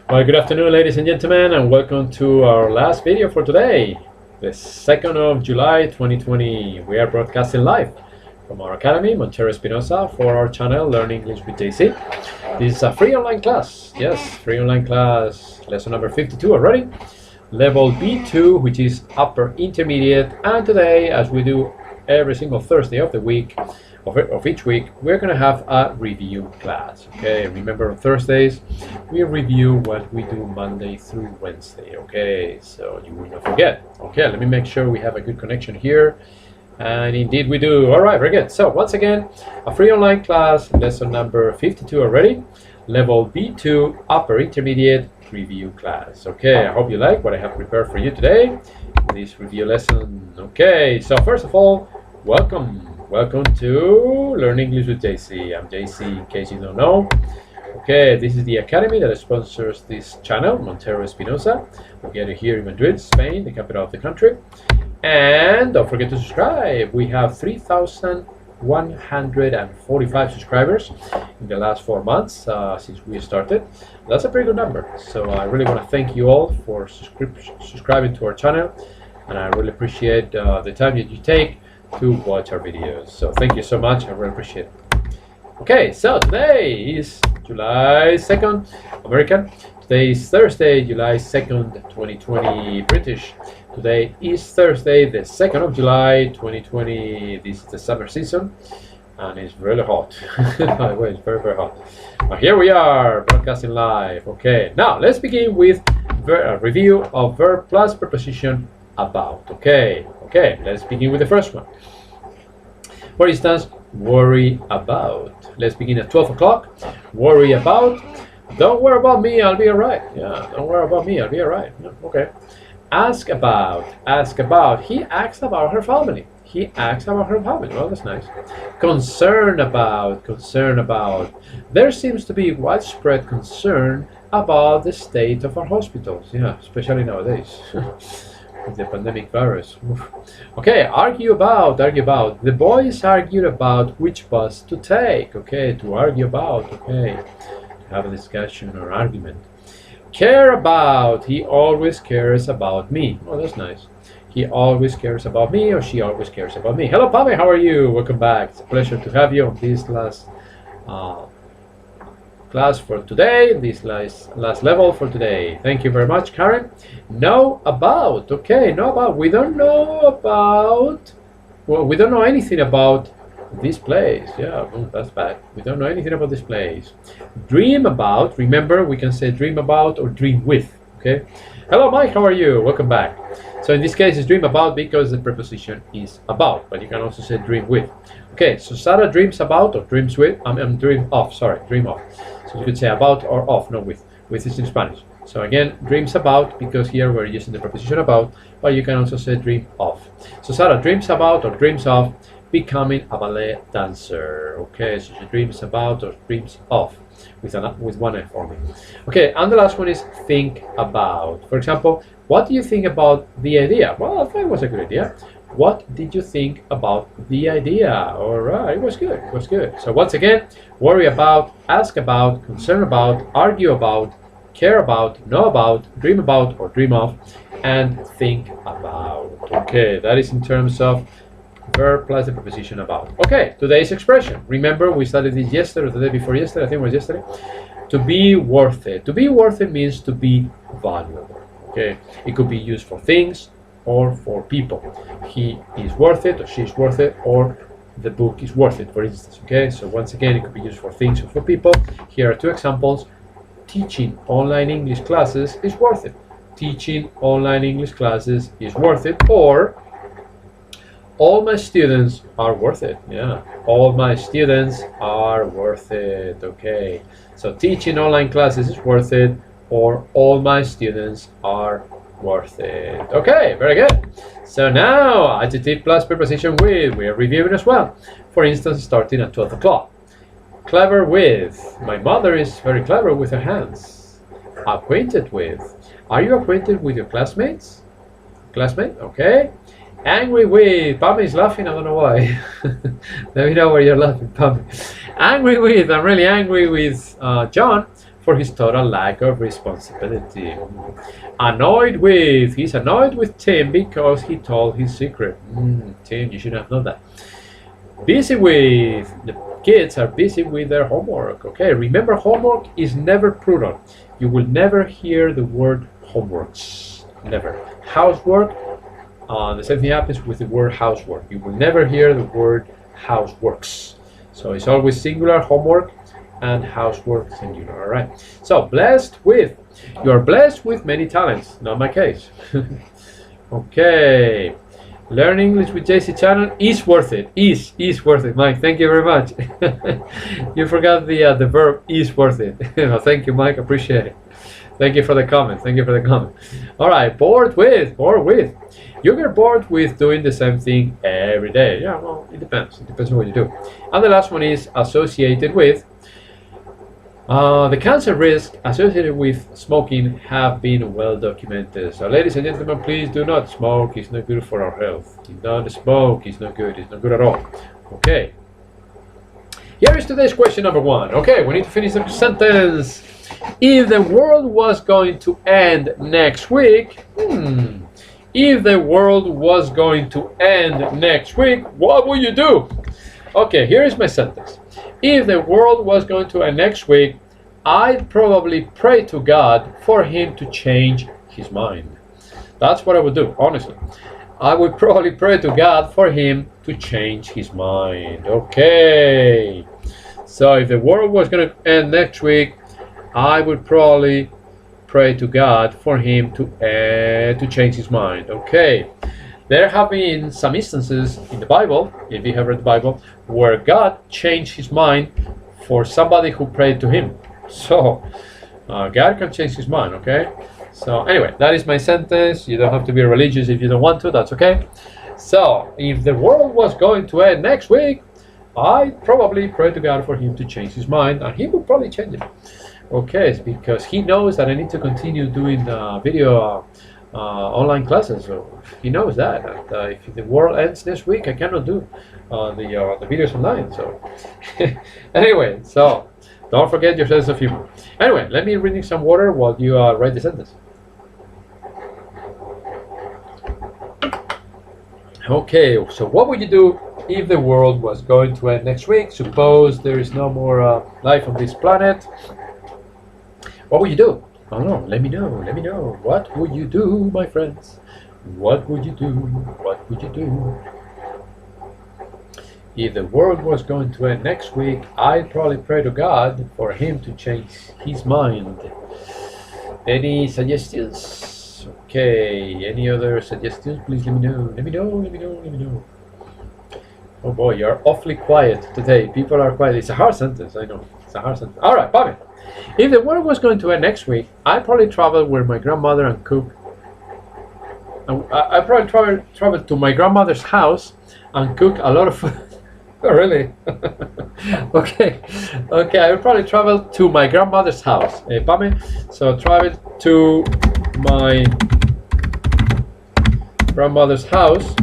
Well, good afternoon, ladies and gentlemen, and welcome to our last video for today, the 2nd of July 2020. We are broadcasting live from our academy, Montero Espinosa, for our channel, Learn English with JC. This is a free online class. Yes, free online class, lesson number 52 already. Level B2, which is upper intermediate, and today, as we do every single Thursday of the week, of each week, we're going to have a review class. Okay, remember on Thursdays we review what we do Monday through Wednesday. Okay, so you will not forget. Okay, let me make sure we have a good connection here, and indeed we do. All right, very good. So once again, a free online class, lesson number 52 already, level B2 upper intermediate review class. Okay, I hope you like what I have prepared for you today, this review lesson. Okay, so first of all, welcome to Learn English with JC. I'm JC, in case you don't know. Okay, this is the academy that sponsors this channel, Montero Espinosa. We're getting here in Madrid, Spain, the capital of the country. And don't forget to subscribe. We have 3,145 subscribers in the last 4 months since we started. That's a pretty good number. So I really want to thank you all for subscribing to our channel, and I really appreciate the time that you take to watch our videos. So thank you so much, I really appreciate it. Okay, so today is July 2nd, American. Today is Thursday, July 2nd, 2020, British. Today is Thursday, the 2nd of July, 2020. This is the summer season, and it's really hot. By the way, it's very, very hot. But here we are, broadcasting live. Okay, now let's begin with a review of verb plus preposition about. Okay, let's begin with the first one. For instance, worry about. Let's begin at 12 o'clock. Worry about. Don't worry about me, I'll be alright. Yeah, don't worry about me, I'll be alright. Yeah, okay. Ask about. Ask about. He asks about her family. He asks about her family. Well, that's nice. Concern about. Concern about. There seems to be widespread concern about the state of our hospitals. Yeah, especially nowadays. With the pandemic virus. Okay, argue about. The boys argued about which bus to take. Okay, to argue about. Okay, to have a discussion or argument. Care about. He always cares about me. Oh, that's nice. He always cares about me, or she always cares about me. Hello, Pame, how are you? Welcome back. It's a pleasure to have you on this last class for today, this last level for today. Thank you very much, Karen. Know about. Okay, know about. We don't know about. Well, we don't know anything about this place. Yeah, that's bad. We don't know anything about this place. Dream about. Remember, we can say dream about or dream with. Okay. Hello, Mike. How are you? Welcome back. So in this case, it's dream about because the preposition is about, but you can also say dream with. Okay. So Sarah dreams about or dreams with. Dream of. Sorry, dream of. So you could say about or of, not with. With is in Spanish. So again, dreams about, because here we're using the preposition about, but you can also say dream of. So Sarah dreams about or dreams of becoming a ballet dancer. Okay, so she dreams about or dreams of with one F only. Okay, and the last one is think about. For example, what do you think about the idea? Well, I thought it was a good idea. What did you think about the idea? All right, it was good. It was good. So once again, worry about, ask about, concern about, argue about, care about, know about, dream about or dream of, and think about. Okay, that is in terms of verb plus the preposition about. Okay, today's expression. Remember, we studied this yesterday or the day before yesterday. I think it was yesterday. To be worth it. To be worth it means to be valuable. Okay, it could be used for things or for people. He is worth it, or she is worth it, or the book is worth it, for instance. Okay, so once again, it could be used for things or for people. Here are two examples. Teaching online English classes is worth it. Teaching online English classes is worth it. Or all my students are worth it. Yeah, all my students are worth it. Okay, so teaching online classes is worth it, or all my students are worth it. Okay, very good. So now adjective plus preposition with, we are reviewing as well. For instance, starting at 12 o'clock. Clever with. My mother is very clever with her hands. Acquainted with. Are you acquainted with your classmates? Classmate, okay. Angry with. Pam is laughing, I don't know why. Let me know where you're laughing, Pam. Angry with. I'm really angry with John for his total lack of responsibility. Annoyed with, he's annoyed with Tim because he told his secret. Tim, you should have known that. Busy with, the kids are busy with their homework. Okay, remember, homework is never plural. You will never hear the word homeworks, never. Housework, the same thing happens with the word housework. You will never hear the word houseworks. So it's always singular, homework, and housework singular. All right. So blessed with, you are blessed with many talents. Not my case. Okay. Learn English with JC channel is worth it. Is worth it, Mike. Thank you very much. You forgot the verb is worth it. Thank you, Mike. Appreciate it. Thank you for the comment. Thank you for the comment. All right. Bored with. You get bored with doing the same thing every day. Yeah, well, it depends. It depends on what you do. And the last one is associated with. The cancer risks associated with smoking have been well documented. So ladies and gentlemen, please do not smoke. It's not good for our health. Don't smoke. It's not good. It's not good at all. Okay. Here is today's question number 1. Okay, we need to finish the sentence. If the world was going to end next week, if the world was going to end next week, what would you do? Okay, here is my sentence. If the world was going to end next week, I'd probably pray to God for him to change his mind. That's what I would do, honestly. I would probably pray to God for him to change his mind. Okay. So if the world was going to end next week, I would probably pray to God for him to change his mind. Okay. There have been some instances in the Bible, if you have read the Bible, where God changed his mind for somebody who prayed to him. So, God can change his mind, okay? So, anyway, that is my sentence. You don't have to be religious if you don't want to, that's okay. So, if the world was going to end next week, I'd probably pray to God for him to change his mind, and he would probably change it. Okay, it's because he knows that I need to continue doing video online classes, so he knows that. And, if the world ends next week, I cannot do the videos online. So anyway, so don't forget your sense of humor. Anyway, let me drink some water while you write the sentence. Okay, so what would you do if the world was going to end next week? Suppose there is no more life on this planet. What would you do? I don't know. Let me know. Let me know. What would you do, my friends? What would you do? What would you do? If the world was going to end next week, I'd probably pray to God for him to change his mind. Any suggestions? Okay. Any other suggestions? Please let me know. Let me know. Let me know. Let me know. Oh boy, you're awfully quiet today. People are quiet. It's a hard sentence. I know. It's a hard sentence. All right, Bobby. If the world was going to end next week, I'd probably travel with my grandmother and cook. I'd probably travel to my grandmother's house and cook a lot of food. Oh, really? Okay. I would probably travel to my grandmother's house. Pame? So travel to my grandmother's house.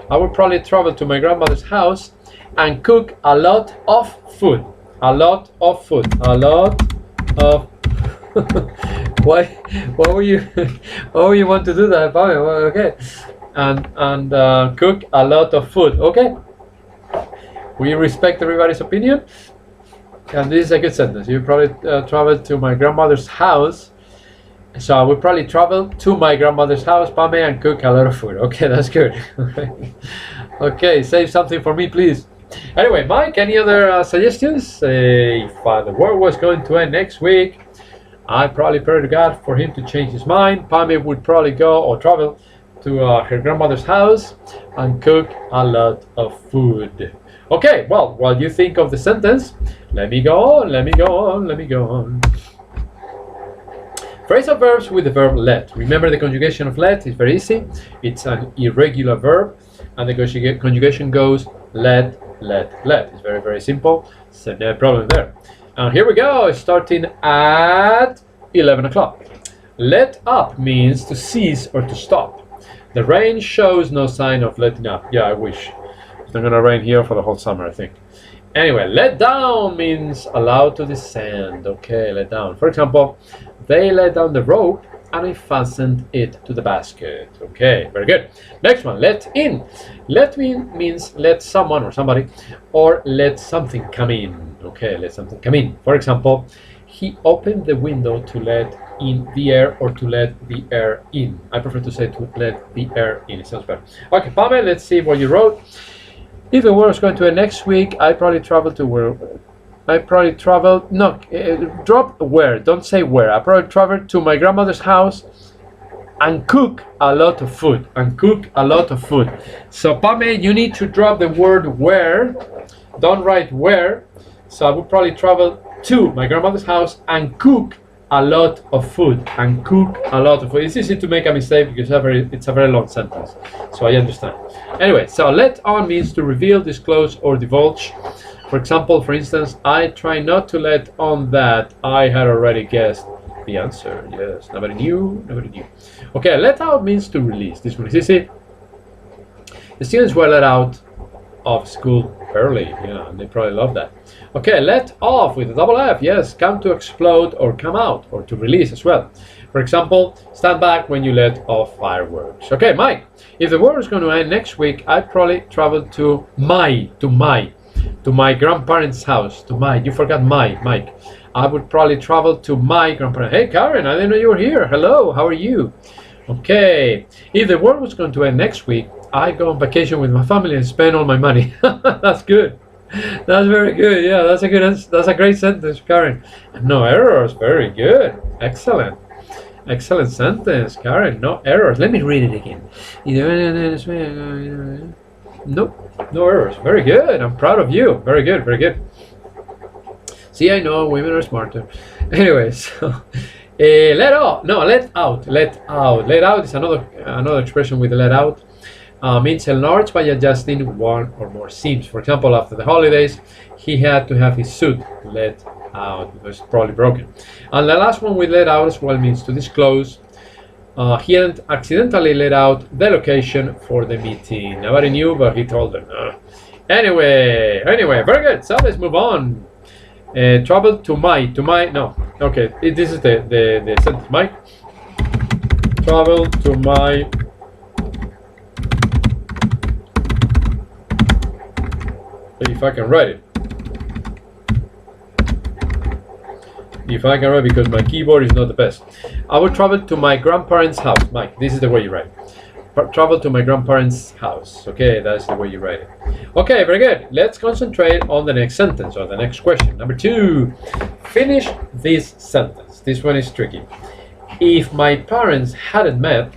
I would probably travel to my grandmother's house and cook a lot of food. A lot of food. A lot of why would you want to do that, Pame? Well, okay. And cook a lot of food. Okay. We respect everybody's opinion. And this is a good sentence. You probably travel to my grandmother's house. So I would probably travel to my grandmother's house, Pame, and cook a lot of food. Okay, that's good. Okay, save something for me, please. Anyway, Mike, any other suggestions? If the world was going to end next week, I'd probably pray to God for him to change his mind. Pame would probably go or travel to her grandmother's house and cook a lot of food. Okay, well, while you think of the sentence, let me go on. Phrasal verbs with the verb let. Remember the conjugation of let is very easy. It's an irregular verb, and the conjugation goes let. It's very, very simple. So no problem there. And here we go, starting at 11 o'clock. Let up means to cease or to stop. The rain shows no sign of letting up. Yeah, I wish. It's not going to rain here for the whole summer, I think. Anyway, let down means allowed to descend. Okay, let down. For example, they let down the rope and I fastened it to the basket. Okay, very good. Next one, let in. Let in means let someone or somebody or let something come in. Okay, let something come in. For example, he opened the window to let in the air or to let the air in. I prefer to say to let the air in. It sounds better. Okay, Pame, let's see what you wrote. If the world was going to end next week, I probably travel to where? I probably travel. No, drop where. Don't say where. I probably travel to my grandmother's house and cook a lot of food. And cook a lot of food. So Pame, you need to drop the word where. Don't write where. So I would probably travel to my grandmother's house and cook a lot of food. And cook a lot of food. It's easy to make a mistake because it's a very long sentence. So I understand. Anyway, so let on means to reveal, disclose, or divulge. For example, for instance, I try not to let on that I had already guessed the answer. Yes, nobody knew, nobody knew. Okay, let out means to release. This one is easy. The students were let out of school early. Yeah, and they probably love that. Okay, let off with a double F. Yes, come to explode or come out or to release as well. For example, stand back when you let off fireworks. Okay, Mike, if the war is going to end next week, I'd probably travel to my grandparents' house. You forgot Mike. I would probably travel to my grandparents. Hey, Karen, I didn't know you were here. Hello, how are you? Okay, if the war was going to end next week, I go on vacation with my family and spend all my money. That's good. That's very good. Yeah, that's a great sentence, Karen. No errors. Very good. Excellent. Excellent sentence, Karen. No errors. Let me read it again. Nope, no errors. Very good. I'm proud of you. Very good, very good. See, I know women are smarter. Anyway, so let out. No, let out. Let out. Let out is another expression with let out. Means enlarge by adjusting one or more seams. For example, after the holidays, he had to have his suit let out because it's probably broken. And the last one with let out as well means to disclose. He hadn't accidentally let out the location for the meeting. Nobody knew, but he told them. Anyway, very good. So let's move on. Travel to my. No, okay. This is the sentence. Mike. Travel to my. If I can write it. If I can write, because my keyboard is not the best. I will travel to my grandparents' house. Mike, this is the way you write it. Travel to my grandparents' house. Okay, that's the way you write it. Okay, very good. Let's concentrate on the next sentence or the next question. Number 2. Finish this sentence. This one is tricky. If my parents hadn't met,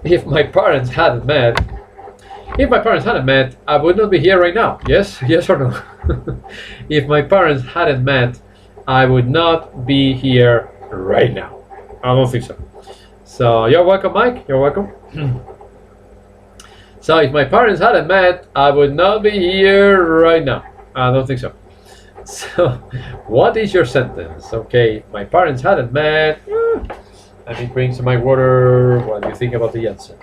If my parents hadn't met, I would not be here right now. Yes? Yes or no? If my parents hadn't met, I would not be here right now. I don't think so. So you're welcome, Mike. You're welcome. So if my parents hadn't met, I would not be here right now. I don't think so. So what is your sentence? Okay, if my parents hadn't met, let me bring some my water while you think about the answer.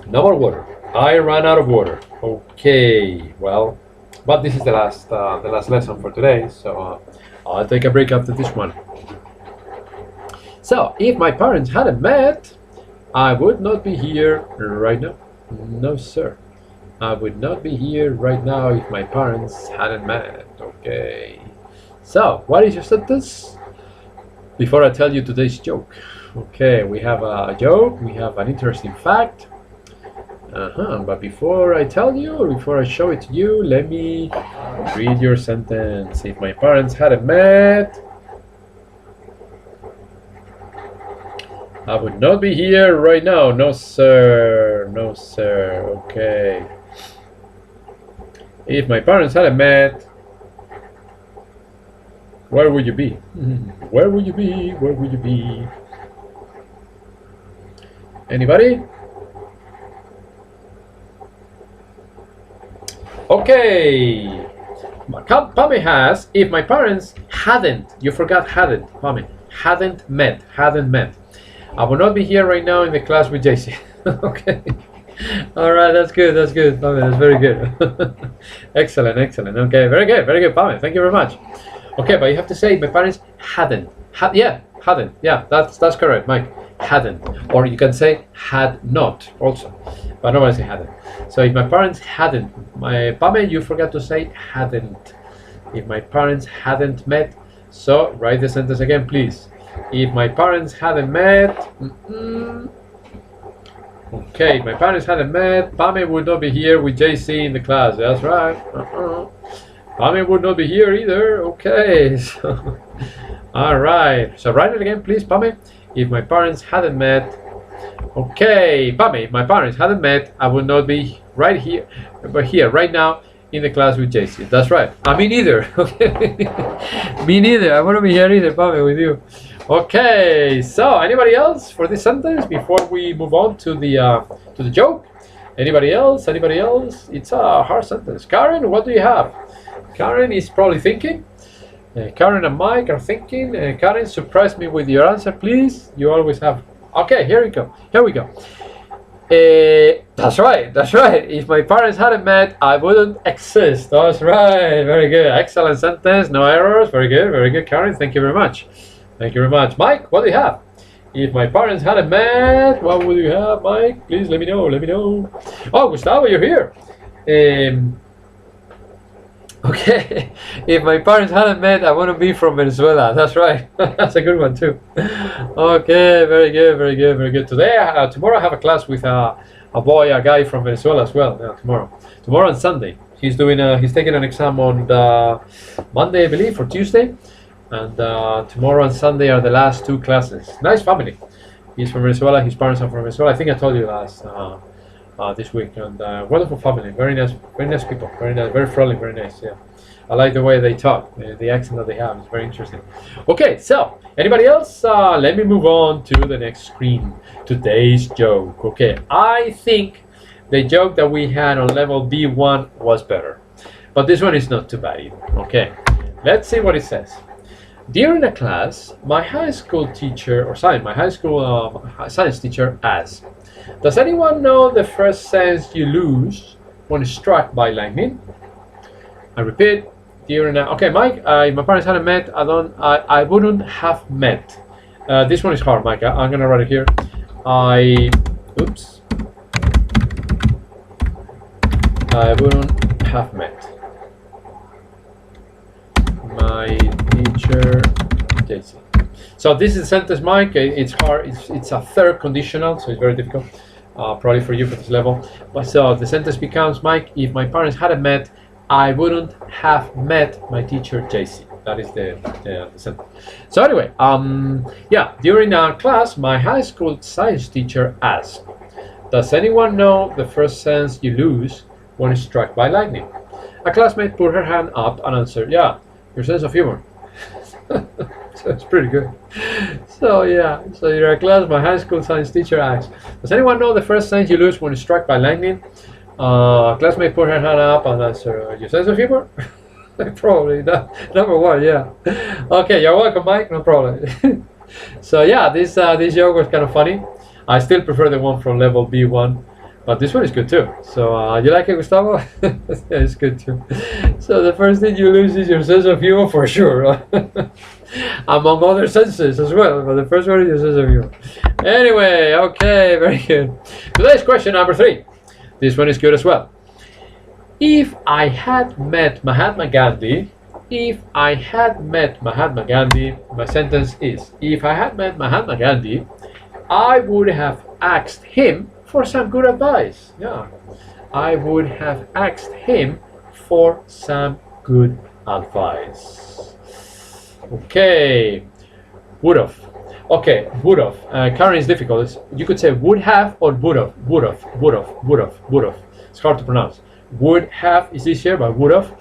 No more water. I ran out of water. Okay, well, but this is the last lesson for today, so I'll take a break after this one. So, if my parents hadn't met, I would not be here right now. No, sir. I would not be here right now if my parents hadn't met. Okay. So, what is your sentence? Before I tell you today's joke. Okay, we have a joke, we have an interesting fact. But before I tell you, or before I show it to you, let me read your sentence. If my parents hadn't met, I would not be here right now. No, sir. No, sir. Okay. If my parents hadn't met, where would you be? Where would you be? Where would you be? Anybody? Okay. Pame has, if my parents hadn't, you forgot hadn't, Pame, hadn't met, I would not be here right now in the class with JC. Okay. All right, that's good. That's good, Pame. That's very good. Excellent, excellent. Okay, very good, Pame. Thank you very much. Okay, but you have to say my parents hadn't. Yeah, hadn't. Yeah, that's correct, Mike. Hadn't, or you can say had not also, but nobody say hadn't. So if my parents hadn't, my Pame, you forgot to say hadn't. If my parents hadn't met, so write the sentence again, please. If my parents hadn't met. Okay, if my parents hadn't met, Pame would not be here with JC in the class. That's right. Pame would not be here either. Okay. So, all right. So write it again, please, Pame. If my parents hadn't met. Okay, Pame, if my parents hadn't met, I would not be right here, but here, right now, in the class with JC. That's right. Me neither. Okay. Me neither. I wouldn't be here either, Pame, with you. Okay, so anybody else for this sentence before we move on to the joke? Anybody else? Anybody else? It's a hard sentence. Karen, what do you have? Karen is probably thinking. Karen and Mike are thinking. Karen, surprise me with your answer, please. You always have. Okay, here we go. Here we go. That's right. That's right. If my parents hadn't met, I wouldn't exist. That's right. Very good. Excellent sentence. No errors. Very good. Very good, Karen. Thank you very much. Thank you very much. Mike, what do you have? If my parents hadn't met, what would you have, Mike? Please let me know. Let me know. Oh, Gustavo, you're here. Okay. If my parents hadn't met, I wouldn't be from Venezuela. That's right. That's a good one too. Okay. Very good. Very good. Very good. Tomorrow I have a class with a guy from Venezuela as well. Yeah, tomorrow and Sunday. He's taking an exam on Monday, I believe, or Tuesday. And tomorrow and Sunday are the last two classes. Nice family. He's from Venezuela. His parents are from Venezuela. I think I told you last this week. And wonderful family. Very nice people. Very nice. Very friendly. Very nice. Yeah. I like the way they talk. The accent that they have is very interesting. Okay. So anybody else? Let me move on to the next screen. Today's joke. Okay. I think the joke that we had on level B1 was better, but this one is not too bad either. Okay. Let's see what it says. During a class, my high school teacher science teacher asked, "Does anyone know the first sense you lose when struck by lightning?" I repeat, okay, Mike, if my parents hadn't met, I wouldn't have met. This one is hard, Mike. I'm gonna write it here. I wouldn't have met my teacher, JC. So this is a sentence, Mike. It's hard. It's a third conditional, so it's very difficult, probably for you for this level. But so the sentence becomes, Mike, if my parents hadn't met, I wouldn't have met my teacher, JC. That is the sentence. So anyway, yeah, during our class, my high school science teacher asked, "Does anyone know the first sense you lose when struck by lightning?" A classmate put her hand up and answered, "Yeah, your sense of humor." So it's pretty good. So yeah, so you're a class, my high school science teacher asked, "Does anyone know the first sense you lose when struck by lightning?" A classmate put her hand up and answered, "Your sense of humor?" Probably number one, yeah. Okay, you're welcome, Mike. No problem. So yeah, this joke was kind of funny. I still prefer the one from level B1. But this one is good too. So you like it, Gustavo? Yeah, it's good too. So the first thing you lose is your sense of humor for sure. Among other senses as well. But the first one is your sense of humor. Anyway, okay, very good. Today's question number 3. This one is good as well. If I had met Mahatma Gandhi, my sentence is, if I had met Mahatma Gandhi, I would have asked him for some good advice. Yeah, I would have asked him for some good advice. Okay, would have. Okay, would have. Karen is difficult. You could say would have or would have. Would have. It's hard to pronounce. Would have is easier, but would have.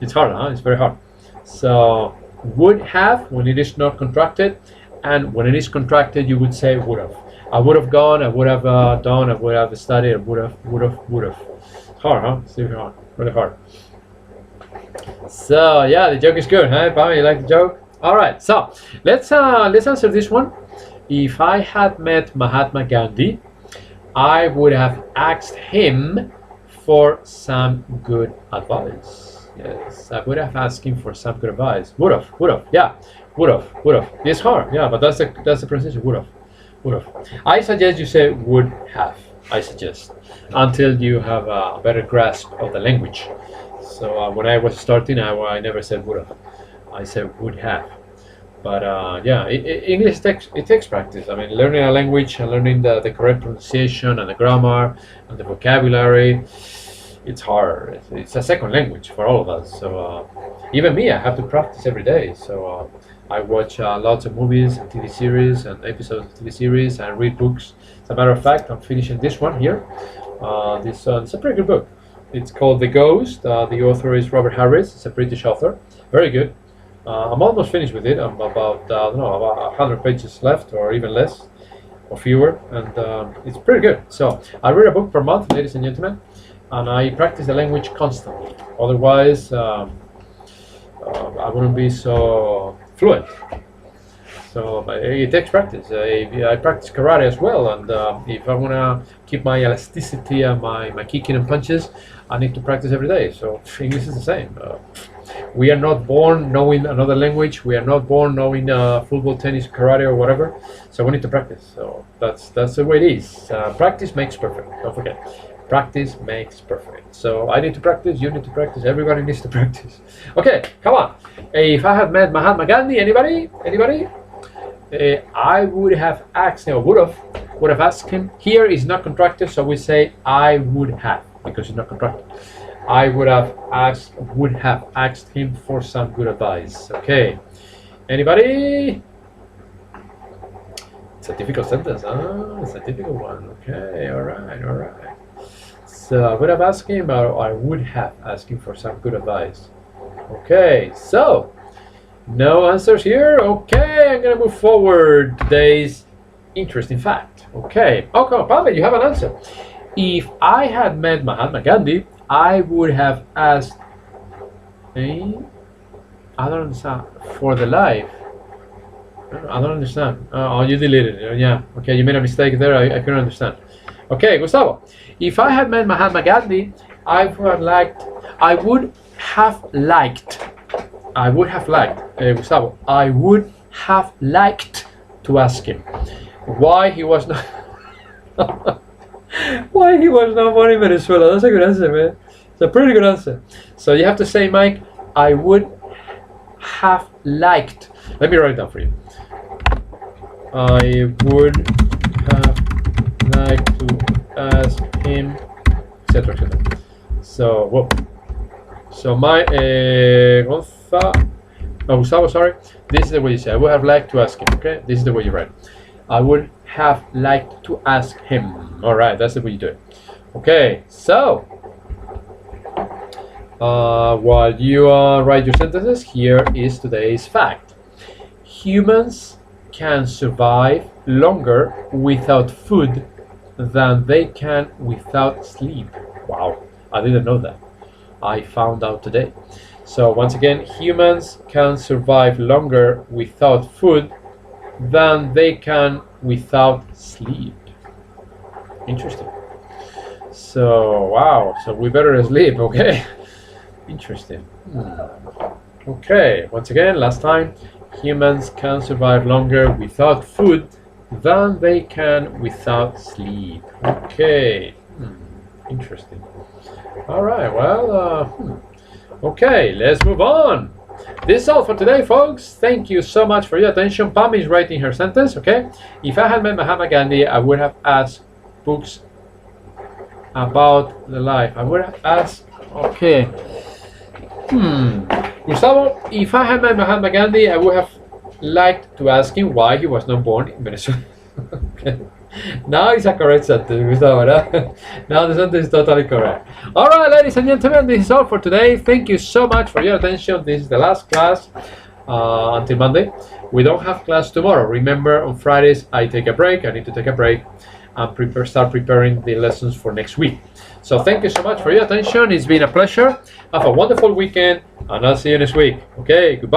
It's hard, huh? It's very hard. So would have when it is not contracted, and when it is contracted, you would say would have. I would have gone, I would have done, I would have studied, I would have. Hard, huh? It's really hard, really hard. So yeah, the joke is good, huh? Pam, you like the joke? All right, so let's answer this one. If I had met Mahatma Gandhi, I would have asked him for some good advice. Yes, I would have asked him for some good advice. Would have, yeah, would have. It's hard, yeah, but that's the pronunciation. Would have. I suggest you say would have. I suggest until you have a better grasp of the language. So when I was starting, I never said would have. I said would have. But yeah, English takes practice. I mean, learning a language and learning the correct pronunciation and the grammar and the vocabulary, it's hard. It's a second language for all of us. So even me, I have to practice every day. So I watch lots of movies and TV series and episodes of TV series and read books. As a matter of fact, I'm finishing this one here. It's a pretty good book. It's called The Ghost. The author is Robert Harris. It's a British author. Very good. I'm almost finished with it. I'm about about 100 pages left, or even less, or fewer, and it's pretty good. So I read a book per month, ladies and gentlemen, and I practice the language constantly. Otherwise, I wouldn't be so fluent. So it takes practice. I practice karate as well, and if I want to keep my elasticity and my kicking and punches, I need to practice every day. So English is the same. We are not born knowing another language. We are not born knowing football, tennis, karate, or whatever. So we need to practice. So that's the way it is. Practice makes perfect. Don't forget. Practice makes perfect. So I need to practice. You need to practice. Everybody needs to practice. Okay, come on. If I had met Mahatma Gandhi, anybody? I would have asked him, or would have asked him. Here is not contracted, so we say I would have, because it's not contracted. I would have asked him for some good advice. Okay, anybody? It's a difficult sentence, huh? It's a difficult one. Okay, all right. So I would have asked him, or I would have asked him for some good advice. Okay, so no answers here. Okay, I'm gonna move forward. Today's interesting fact. Okay, Pamela, you have an answer. If I had met Mahatma Gandhi, I would have asked, I don't understand, for the life. I don't understand. Oh, you deleted it. Yeah, okay, you made a mistake there. I couldn't understand. Okay, Gustavo. If I had met Mahatma Gandhi, I would have liked, Gustavo, I would have liked to ask him why he was not born in Venezuela. That's a good answer, man. It's a pretty good answer. So you have to say, Mike, I would have liked. Let me write it down for you. I would have liked to ask him, etc., etc. So, whoa. So my Gustavo, sorry. This is the way you say. I would have liked to ask him. Okay, this is the way you write. I would have liked to ask him. All right, that's the way you do it. Okay, so while you write your sentences, here is today's fact. Humans can survive longer without food than they can without sleep. Wow, I didn't know that. I found out today. So once again, humans can survive longer without food than they can without sleep. Interesting. So wow, so we better sleep, okay? Interesting. Okay, once again, last time, humans can survive longer without food than they can without sleep. Okay, interesting. All right, well, okay, let's move on. This is all for today, folks. Thank you so much for your attention. Pam is writing her sentence, okay? If I had met Mahatma Gandhi, I would have asked books about the life. I would have asked, okay. Gustavo, if I had met Mahatma Gandhi, I would have liked to ask him why he was not born in Venezuela. Okay. Now it's a correct sentence, Gustavo. Now the sentence is totally correct. All right, ladies and gentlemen, this is all for today. Thank you so much for your attention. This is the last class until Monday. We don't have class tomorrow. Remember, on Fridays, I take a break. I need to take a break and start preparing the lessons for next week. So thank you so much for your attention. It's been a pleasure. Have a wonderful weekend, and I'll see you next week. Okay, goodbye.